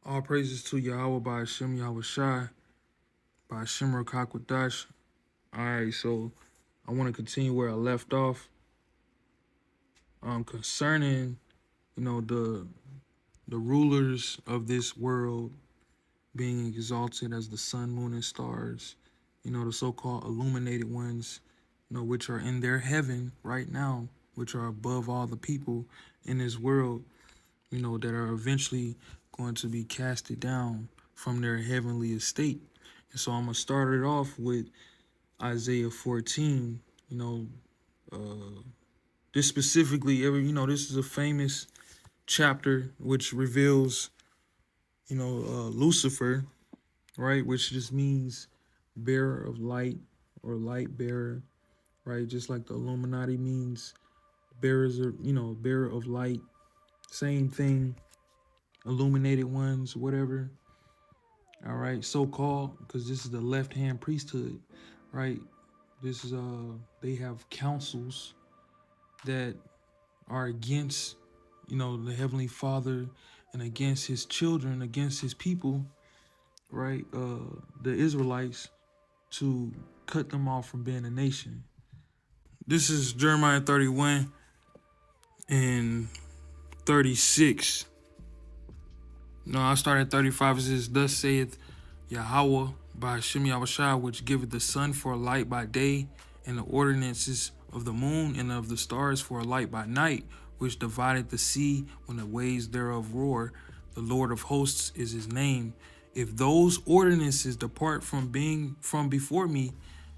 All praises to Yahawah BAHASHAM, YAHAWASHI, BAHASHAM QADASH. Alright, so I want to continue where I left off. Concerning, the rulers of this world being exalted as the sun, moon, and stars, the so-called illuminated ones, which are in their heaven right now, which are above all the people in this world, that are eventually going to be casted down from their heavenly estate. And so I'm going to start it off with Isaiah 14. This specifically, this is a famous chapter which reveals, Lucifer, right? Which just means bearer of light or light bearer, right? Just like the Illuminati means bearers of, bearer of light. Same thing, illuminated ones, whatever. All right, so-called, because this is the left-hand priesthood, right? This is they have councils that are against, the Heavenly Father and against his children, against his people, right? The Israelites, to cut them off from being a nation. This is Jeremiah 31 and 36. No, I started at 35. It says, "Thus saith Yahawah BAHASHAM YAHAWASHI, which giveth the sun for a light by day, and the ordinances of the moon and of the stars for a light by night, which divideth the sea when the waves thereof roar. The Lord of hosts is his name. If those ordinances depart from before me,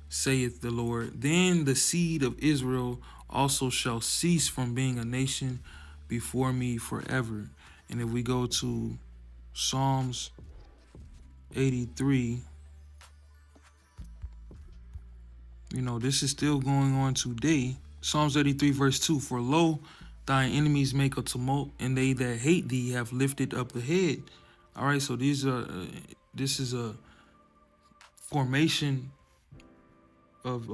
saith the Lord, then the seed of Israel also shall cease from being a nation before me forever." And if we go to Psalms 83, this is still going on today. Psalms 83 verse 2, "For lo, thine enemies make a tumult, and they that hate thee have lifted up the head." All right, so this is a formation of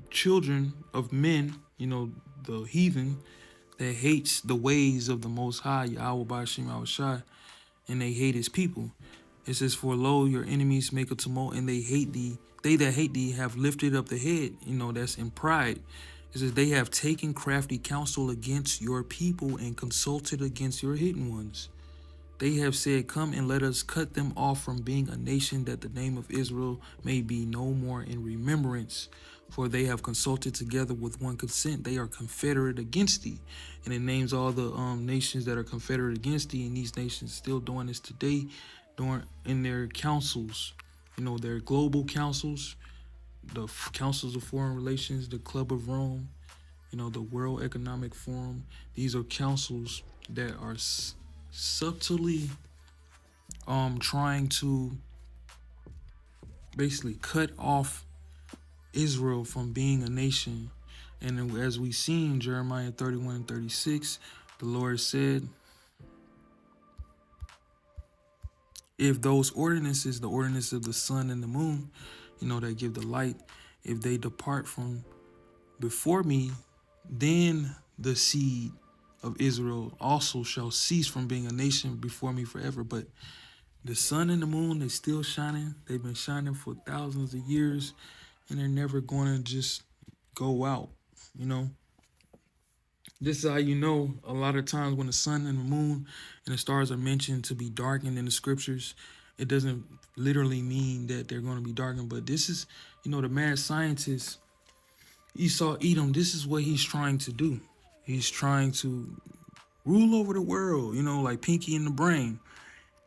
children of men, the heathen that hates the ways of the Most High, Yahawah BAHASHAM YAHAWASHI, and they hate his people. It says, "For lo, your enemies make a tumult, and they hate thee. They that hate thee have lifted up the head." That's in pride. It says, "They have taken crafty counsel against your people and consulted against your hidden ones. They have said, come and let us cut them off from being a nation, that the name of Israel may be no more in remembrance. For they have consulted together with one consent. They are confederate against thee." And it names all the nations that are confederate against thee. And these nations still doing this today, in their councils, their global councils, the councils of foreign relations, the Club of Rome, the World Economic Forum. These are councils that are subtly trying to basically cut off Israel from being a nation. And as we see in Jeremiah 31 and 36, the Lord said, "If those ordinances, the ordinance of the sun and the moon, that give the light, if they depart from before me, then the seed of Israel also shall cease from being a nation before me forever." But the sun and the moon, they're still shining. They've been shining for thousands of years, and they're never going to just go out, This is how a lot of times when the sun and the moon and the stars are mentioned to be darkened in the scriptures, it doesn't literally mean that they're going to be darkened. But this is, the mad scientist, Esau Edom, this is what he's trying to do. He's trying to rule over the world, like Pinky in the Brain.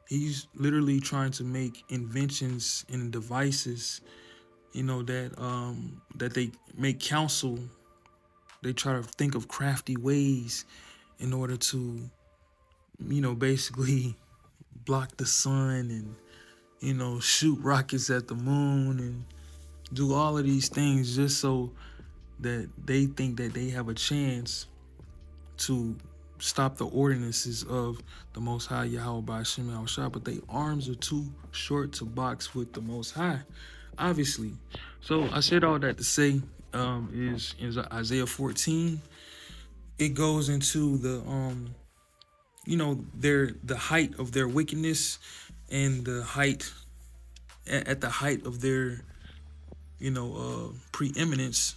He's literally trying to make inventions and devices, that they make counsel. They try to think of crafty ways in order to, basically block the sun and, shoot rockets at the moon and do all of these things just so that they think that they have a chance to stop the ordinances of the Most High, Yahawah BAHASHAM YAHAWASHI. But their arms are too short to box with the Most High, obviously. So I said all that to say, is Isaiah 14. It goes into the they're the height of their wickedness, and the height at the height of their preeminence,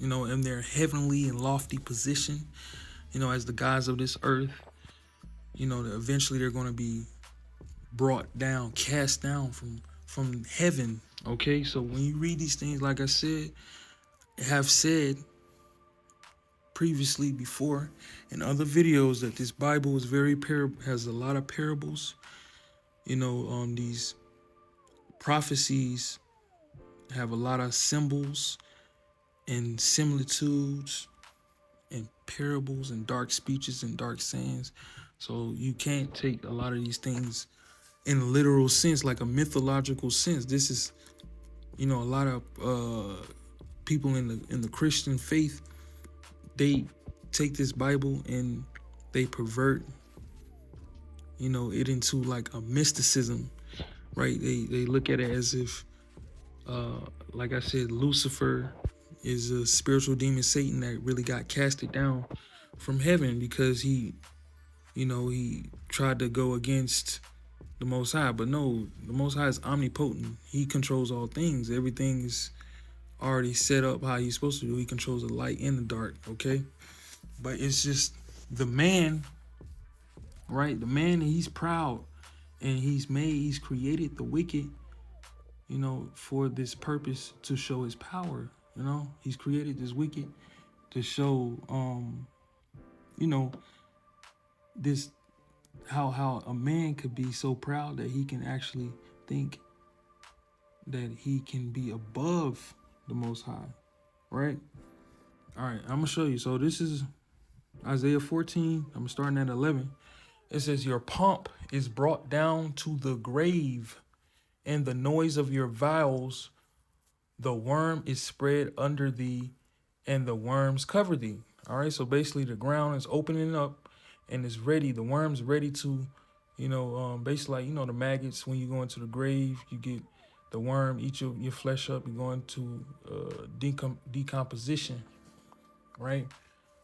in their heavenly and lofty position, as the gods of this earth. That eventually they're going to be brought down, cast down from heaven. Okay, so when you read these things, like I have said previously before in other videos, that this Bible is has a lot of parables. These prophecies have a lot of symbols and similitudes and parables and dark speeches and dark sayings. So you can't take a lot of these things in a literal sense, like a mythological sense. This is, a lot of people in the Christian faith, they take this Bible and they pervert, it into like a mysticism, right? They look at it as if, like I said, Lucifer is a spiritual demon, Satan, that really got casted down from heaven because he tried to go against the Most High. But no, the Most High is omnipotent. He controls all things. Everything is already set up how he's supposed to do. He controls the light and the dark, okay? But it's just the man, right? The man, he's proud, and he's created the wicked, for this purpose, to show his power. He's created this wicked to show, this how a man could be so proud that he can actually think that he can be above the Most High, right? All right, I'm gonna show you. So this is Isaiah 14. I'm starting at 11. It says, "Your pomp is brought down to the grave, and the noise of your vows, the worm is spread under thee, and the worms cover thee." All right, so basically the ground is opening up and it's ready. The worm's ready to, basically like, the maggots, when you go into the grave, you get the worm, eat your flesh up, you go into decomposition, right?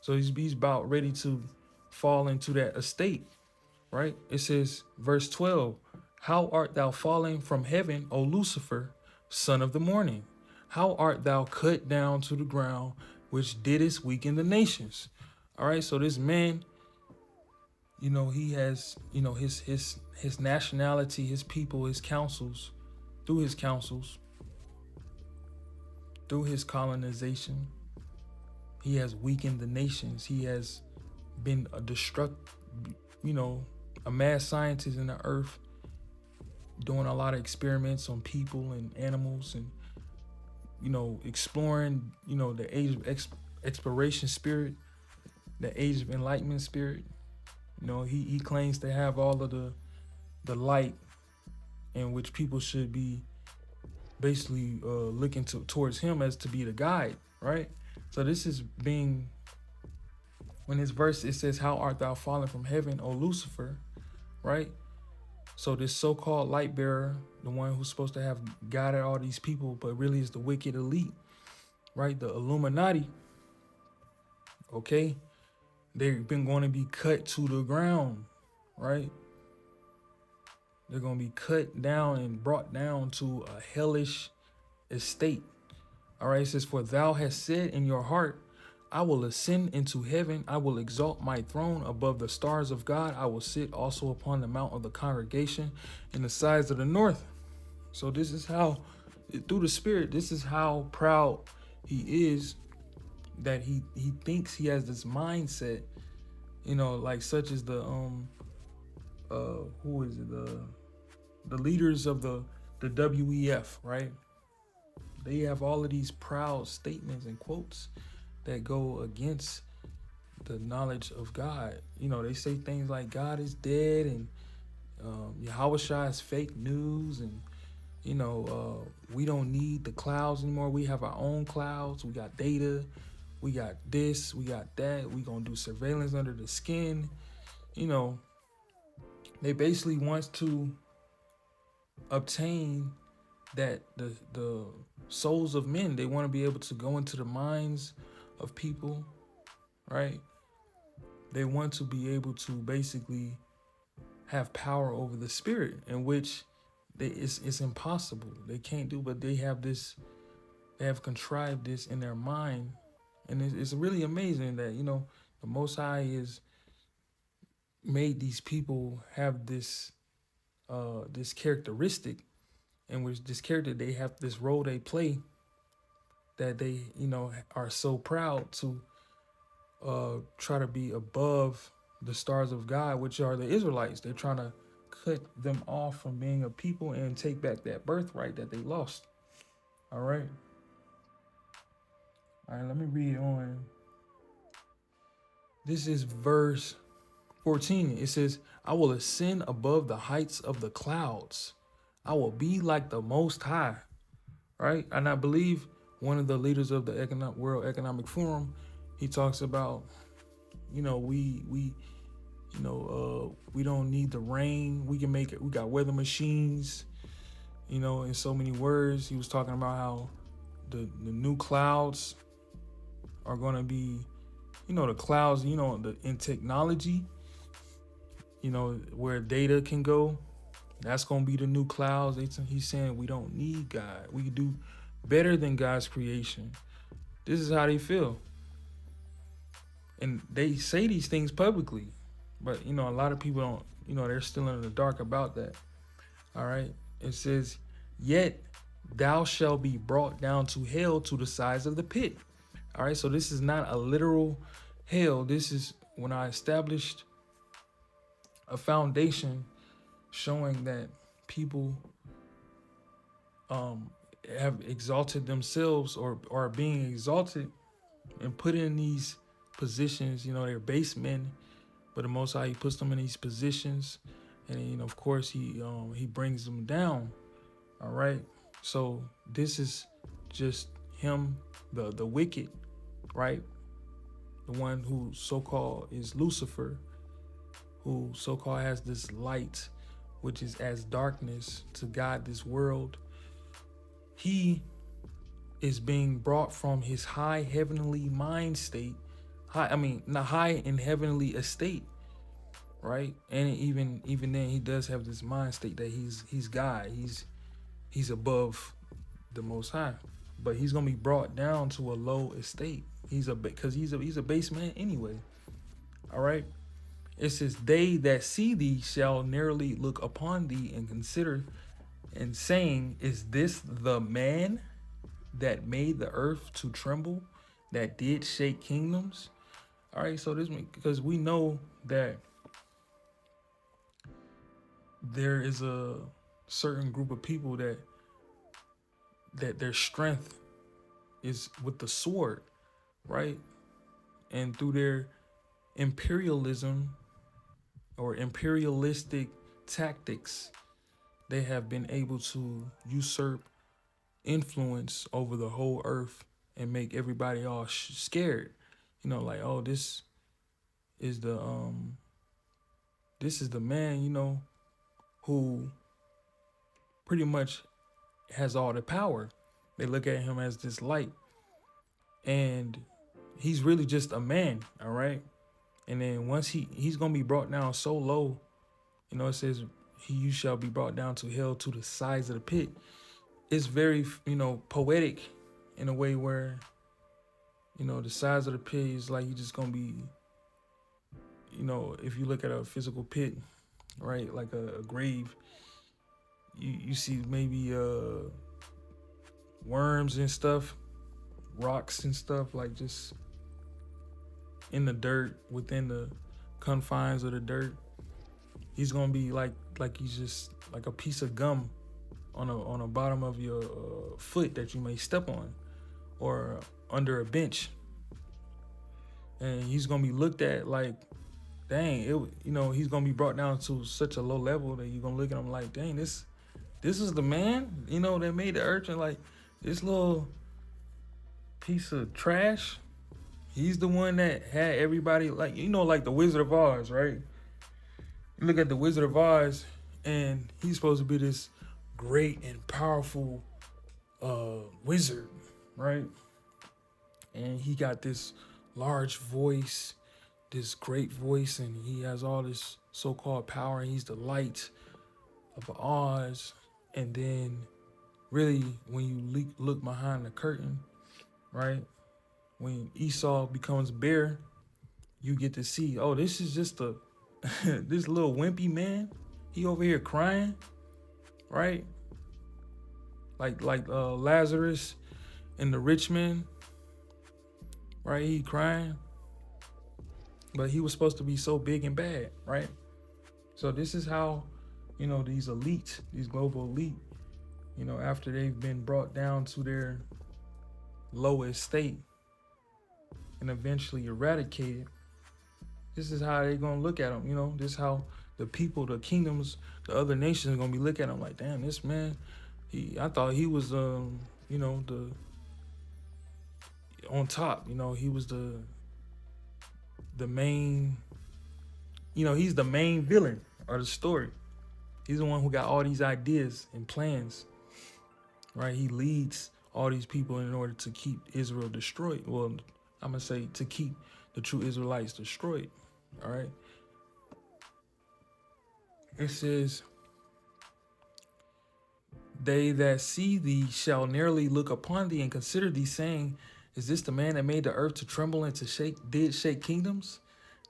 So he's about ready to fall into that estate, right? It says, verse 12, "How art thou fallen from heaven, O Lucifer, son of the morning? How art thou cut down to the ground, which didst weaken the nations?" All right, so this man, he has, his nationality, his people, his councils, through his colonization, he has weakened the nations. He has been a mad scientist in the earth, doing a lot of experiments on people and animals, and exploring, the age of exploration spirit, the age of enlightenment spirit. He claims to have all of the light, in which people should be basically looking towards him as to be the guide, right? So this is being, when this verse, it says, "How art thou fallen from heaven, O Lucifer," right? So this so-called light bearer, the one who's supposed to have guided all these people, but really is the wicked elite, right? The Illuminati, okay? They've been going to be cut to the ground, right? They're going to be cut down and brought down to a hellish estate. All right, it says, "For thou hast said in your heart, I will ascend into heaven. I will exalt my throne above the stars of God. I will sit also upon the mount of the congregation in the sides of the north." So this is how, through the Spirit, this is how proud he is, that he thinks he has this mindset, like such as the who is it, the leaders of the WEF, right? They have all of these proud statements and quotes that go against the knowledge of God. They say things like God is dead, and YAHAWASHI is fake news, and we don't need the clouds anymore. We have our own clouds. We got data. We got this. We got that. We gonna do surveillance under the skin. They basically want to obtain that the souls of men. They want to be able to go into the minds of people, right? They want to be able to basically have power over the spirit, in which it's impossible. They can't do, but they have this. They have contrived this in their mind, and it's really amazing that the Most High is made these people have this characteristic, in which this character, they have this role they play, that they are so proud to try to be above the stars of God, which are the Israelites. They're trying to cut them off from being a people and take back that birthright that they lost. All right. All right, let me read on. This is verse 14. It says, I will ascend above the heights of the clouds. I will be like the Most High. Right. And I believe one of the leaders of the World Economic Forum, he talks about, we don't need the rain. We can make it. We got weather machines, in so many words. He was talking about how the new clouds are going to be, the clouds, in technology, where data can go. That's going to be the new clouds. He's saying we don't need God. We can do better than God's creation. This is how they feel. And they say these things publicly. But, a lot of people don't, they're still in the dark about that. All right. It says, yet thou shalt be brought down to hell, to the sides of the pit. All right. So this is not a literal hell. This is when I established a foundation showing that people have exalted themselves, or are being exalted and put in these positions. They're base men, but the Most High, he puts them in these positions, and of course he brings them down. All right. So this is just him, the wicked, right? The one who so-called is Lucifer, who so-called has this light, which is as darkness to guide this world. He is being brought from his high heavenly mind state, not high in heavenly estate, right? And even then, he does have this mind state that he's God, he's above the Most High, but he's gonna be brought down to a low estate. Because he's a base man anyway. All right. It says, they that see thee shall narrowly look upon thee and consider, and saying, is this the man that made the earth to tremble, that did shake kingdoms? All right, so this, because we know that there is a certain group of people that their strength is with the sword, right? And through their imperialism or imperialistic tactics, they have been able to usurp influence over the whole earth and make everybody all scared. Like, oh, this is the man, who pretty much has all the power. They look at him as this light, and he's really just a man. All right. And then once he's gonna be brought down so low, it says, you shall be brought down to hell, to the sides of the pit. It's very, poetic in a way where, the size of the pit is like, you just gonna be, if you look at a physical pit, right, like a grave, you see maybe worms and stuff, rocks and stuff, like just in the dirt, within the confines of the dirt. He's gonna be like he's just like a piece of gum on the bottom of your foot that you may step on, or under a bench. And he's gonna be looked at like, dang, he's gonna be brought down to such a low level that you're gonna look at him like, dang, this is the man, that made the earth, and like this little piece of trash. He's the one that had everybody, like, like the Wizard of Oz, right? You look at the Wizard of Oz, and he's supposed to be this great and powerful wizard, right? And he got this large voice, this great voice, and he has all this so-called power. He's the light of Oz. And then really when you look behind the curtain, right? When Esau becomes bear, you get to see, oh, this is just a this little wimpy man. He over here crying, right? Like Lazarus and the rich man, right? He crying, but he was supposed to be so big and bad, right? So this is how, these elites, these global elite, after they've been brought down to their lowest state and eventually eradicated, this is how they're gonna look at them. This is how the people, the kingdoms, the other nations are gonna be looking at him like, damn, this man, I thought he was the on top. He was the main, he's the main villain of the story. He's the one who got all these ideas and plans, right? He leads all these people in order to keep Israel destroyed. Well, I'm gonna say to keep the true Israelites destroyed, all right? It says, they that see thee shall narrowly look upon thee and consider thee, saying, is this the man that made the earth to tremble and to shake kingdoms,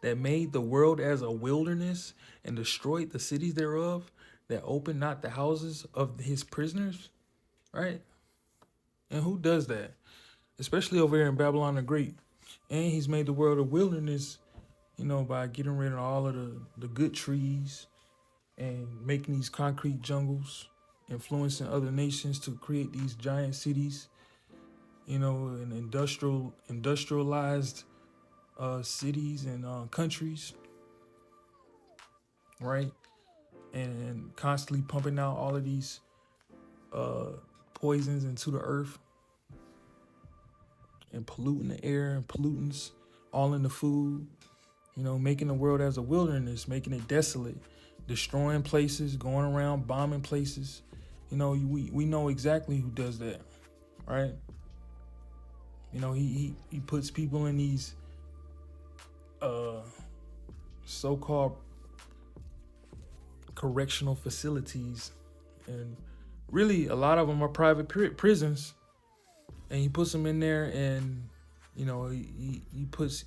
that made the world as a wilderness and destroyed the cities thereof, that opened not the houses of his prisoners, right? And who does that? Especially over here in Babylon the Great. And he's made the world a wilderness, by getting rid of all of the good trees and making these concrete jungles, influencing other nations to create these giant cities, and industrialized cities and countries, right? And constantly pumping out all of these poisons into the earth and polluting the air and pollutants all in the food, making the world as a wilderness, making it desolate, destroying places, going around bombing places. We know exactly who does that, right? He puts people in these so-called correctional facilities, and really a lot of them are private prisons, and he puts them in there, and he puts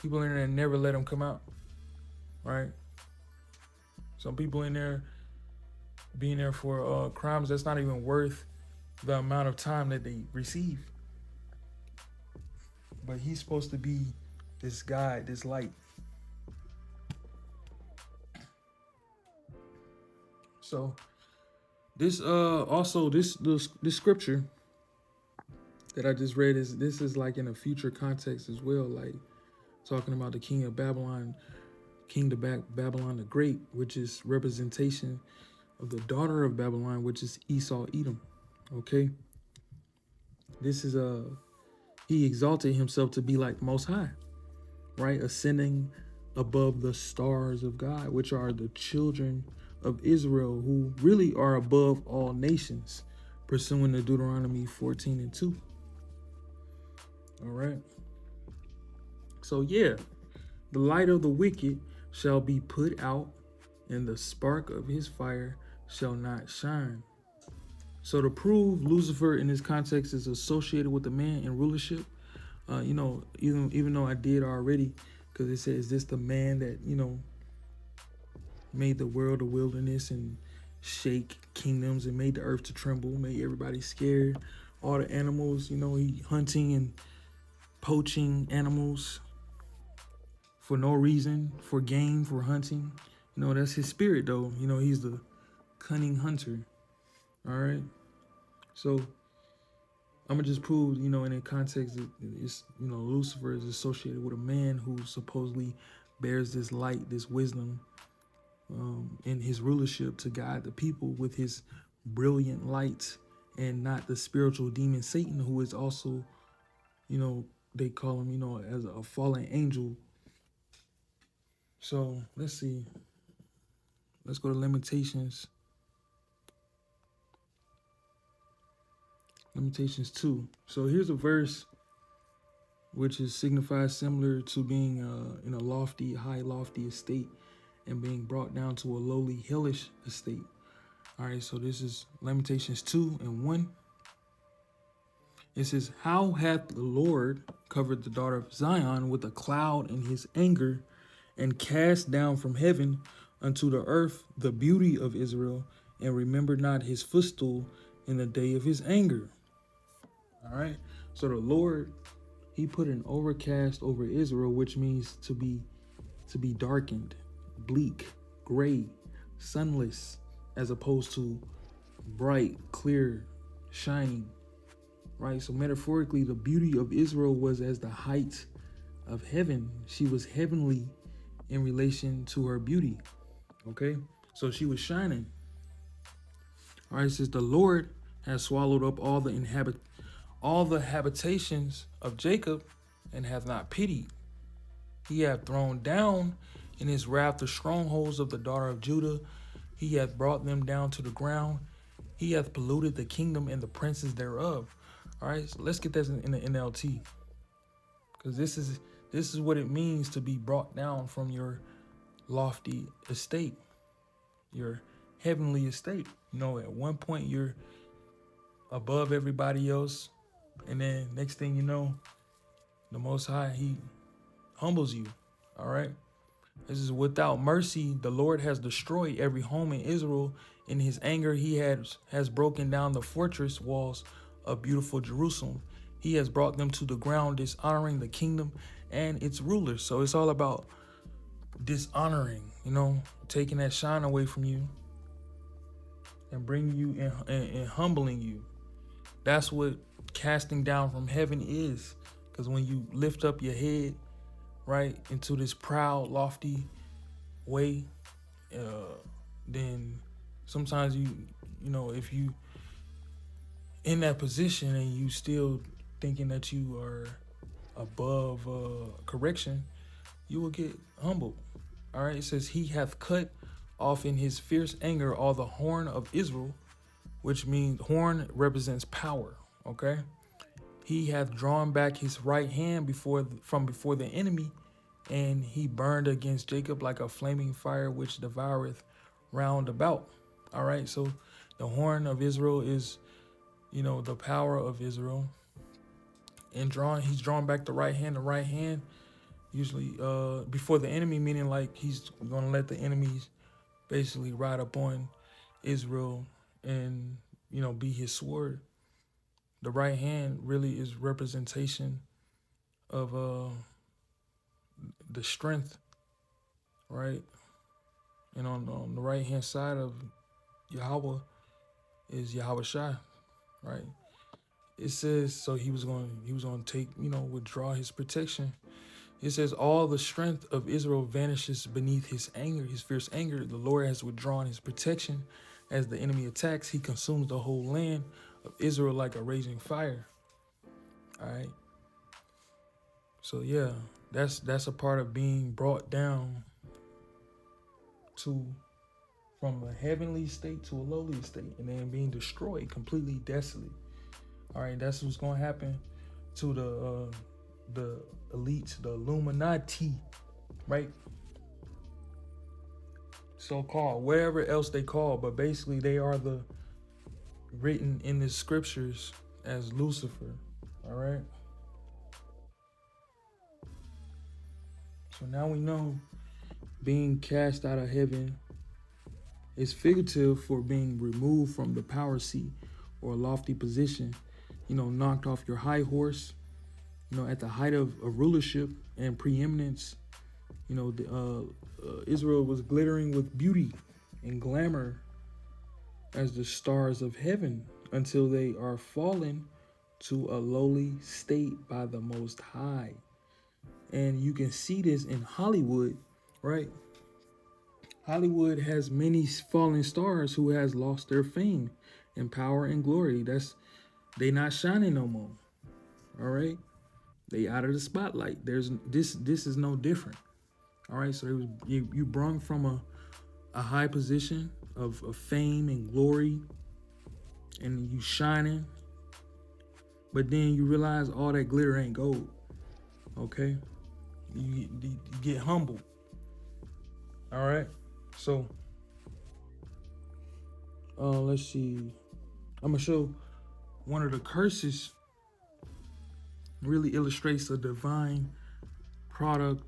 people in there and never let them come out, right? Some people in there being there for crimes that's not even worth the amount of time that they receive. But he's supposed to be this guide, this light. So this also this scripture that I just read is like in a future context as well, like talking about the king of Babylon, Babylon the Great, which is representation of the daughter of Babylon, which is Esau Edom. Okay. This is he exalted himself to be like Most High, right? Ascending above the stars of God, which are the children of Israel, who really are above all nations, pursuing the Deuteronomy 14:2. All right. So yeah, the light of the wicked shall be put out, and the spark of his fire shall not shine. So to prove Lucifer in this context is associated with the man in rulership, even though I did already, because it says, is this the man that, made the world a wilderness and shake kingdoms and made the earth to tremble, made everybody scared, all the animals, he hunting and poaching animals for no reason, for game, for hunting. That's his spirit though. He's the cunning hunter. All right. So I'm gonna just prove, in a context, it's, Lucifer is associated with a man who supposedly bears this light, this wisdom, in his rulership to guide the people with his brilliant light, and not the spiritual demon Satan, who is also, they call him, as a fallen angel. So let's see. Let's go to Lamentations. Lamentations 2. So here's a verse which is signifies similar to being in a lofty estate, and being brought down to a lowly, hellish estate. All right, so this is Lamentations 2:1. It says, how hath the Lord covered the daughter of Zion with a cloud in his anger, and cast down from heaven unto the earth the beauty of Israel, and remembered not his footstool in the day of his anger. All right, so the Lord, he put an overcast over Israel, which means to be darkened, bleak, gray, sunless, as opposed to bright, clear, shining. Right, so metaphorically, the beauty of Israel was as the height of heaven. She was heavenly in relation to her beauty. Okay, so she was shining. All right, it says the Lord has swallowed up all the habitations of Jacob, and hath not pitied. He hath thrown down in his wrath the strongholds of the daughter of Judah. He hath brought them down to the ground. He hath polluted the kingdom and the princes thereof. All right, so let's get that in the NLT, because this is what it means to be brought down from your lofty estate, your heavenly estate. You know, at one point you're above everybody else, and then next thing you know, the Most High, he humbles you. All right, this is without mercy. The Lord has destroyed every home in Israel. In his anger, he has broken down the fortress walls of beautiful Jerusalem. He has brought them to the ground, dishonoring the kingdom and its rulers. So it's all about dishonoring, you know, taking that shine away from you and bringing you and humbling you. That's what casting down from heaven is. Because when you lift up your head, right, into this proud, lofty way, then sometimes you know, if you in that position and you still thinking that you are above correction, you will get humbled. All right, it says he hath cut off in his fierce anger all the horn of Israel, which means horn represents power. Okay, he hath drawn back his right hand from before the enemy, and he burned against Jacob like a flaming fire which devoureth round about. All right, so the horn of Israel is, you know, the power of Israel. And he's drawn back the right hand usually before the enemy, meaning like he's gonna let the enemies basically ride up on Israel and, you know, be his sword. The right hand really is representation of the strength, right? And on the right hand side of Yahawah is YAHAWASHI, right? It says, so he was going to take, you know, withdraw his protection. It says, all the strength of Israel vanishes beneath his anger, his fierce anger. The Lord has withdrawn his protection. As the enemy attacks, he consumes the whole land of Israel like a raging fire. All right. So yeah, that's a part of being brought down from a heavenly state to a lowly state, and then being destroyed, completely desolate. All right, that's what's going to happen to the elites, the Illuminati, right? So-called, wherever else they call, but basically they are the written in the scriptures as Lucifer. All right. So now we know being cast out of heaven is figurative for being removed from the power seat or lofty position, you know, knocked off your high horse, you know, at the height of rulership and preeminence. You know, Israel was glittering with beauty and glamour as the stars of heaven until they are fallen to a lowly state by the Most High. And you can see this in Hollywood, right? Hollywood has many fallen stars who has lost their fame and power and glory. They not shining no more. All right, they out of the spotlight. This is no different. All right, so you brung from a high position of fame and glory, and you shining, but then you realize all that glitter ain't gold. Okay, you get humbled. All right. So let's see. I'm gonna show one of the curses really illustrates a divine product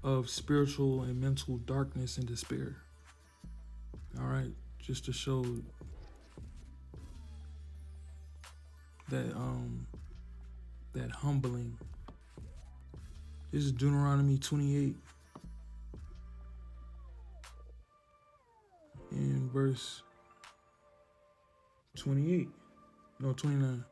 of spiritual and mental darkness and despair. All right, just to show that humbling. This is Deuteronomy 28 in verse 28. No, 29.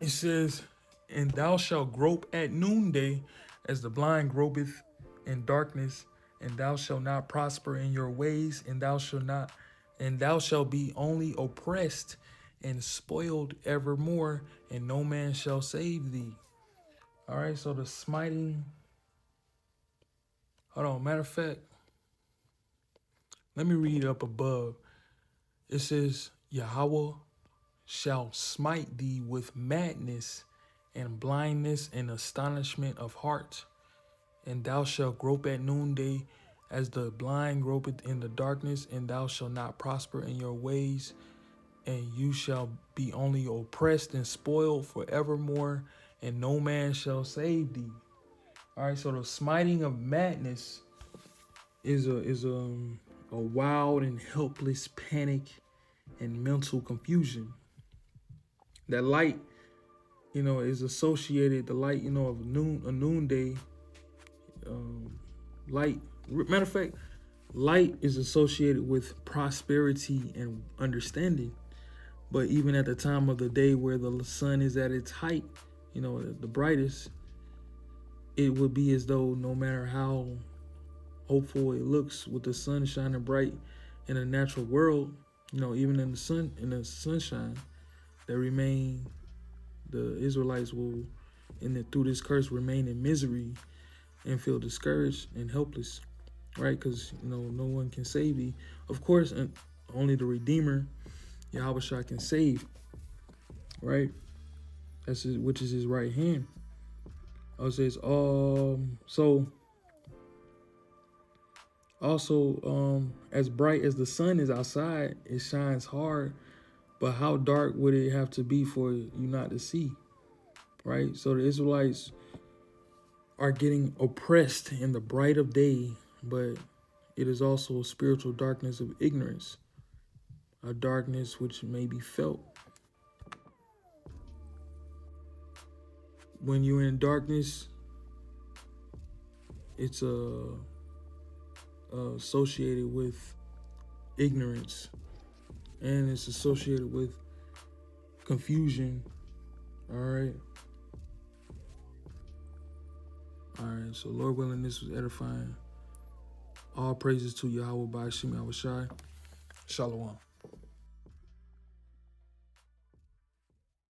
It says, "And thou shalt grope at noonday, as the blind gropeth in darkness, and thou shalt not prosper in your ways, and thou shalt be only oppressed and spoiled evermore, and no man shall save thee." All right, so the smiting. Hold on, matter of fact, let me read up above. It says, "Yahawah shall smite thee with madness and blindness and astonishment of heart. And thou shalt grope at noonday as the blind gropeth in the darkness, and thou shalt not prosper in your ways, and you shall be only oppressed and spoiled forevermore, and no man shall save thee." All right, so the smiting of madness is a wild and helpless panic and mental confusion. That light, is associated, the light, of a noonday light. Matter of fact, light is associated with prosperity and understanding. But even at the time of the day where the sun is at its height, the brightest, it would be as though no matter how hopeful it looks with the sun shining bright in a natural world, even in the sunshine, the Israelites will, through this curse, remain in misery and feel discouraged and helpless, right? Because no one can save thee. Of course, and only the Redeemer, Yahawashi, can save, right? Which is his right hand. I would say it's so also as bright as the sun is outside, it shines hard. But how dark would it have to be for you not to see, right? So the Israelites are getting oppressed in the bright of day, but it is also a spiritual darkness of ignorance, a darkness which may be felt. When you're in darkness, it's associated with ignorance, and it's associated with confusion. All right. So Lord willing, this was edifying. All praises to Yahweh, BAHASHAM, YAHAWASHI. Shalom.